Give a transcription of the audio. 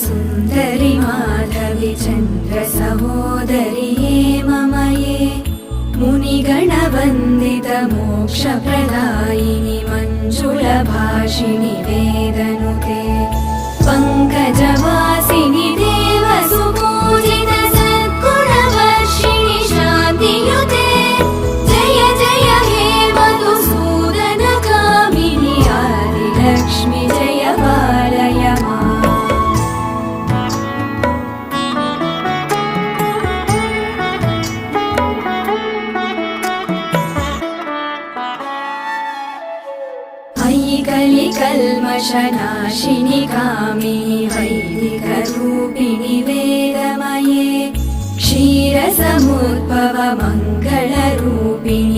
सुन्दरि माधवि चन्द्र सहोदरि हेममये मुनिगणवन्दित मोक्षप्रदायिनि मञ्जुलभाषिणि वेदनुते पङ्कजवासिनि देवसुपूजित सद्गुणवर्षिणि शान्तियुते जय जय हे मधुसूदन कामिनि आदिलक्ष्मि जय पालय माम्। कलिकल्मषनाशिनि कामिनि वैदिकरूपिणि वेदमये क्षीरसमुद्भव मङ्गलरूपिणि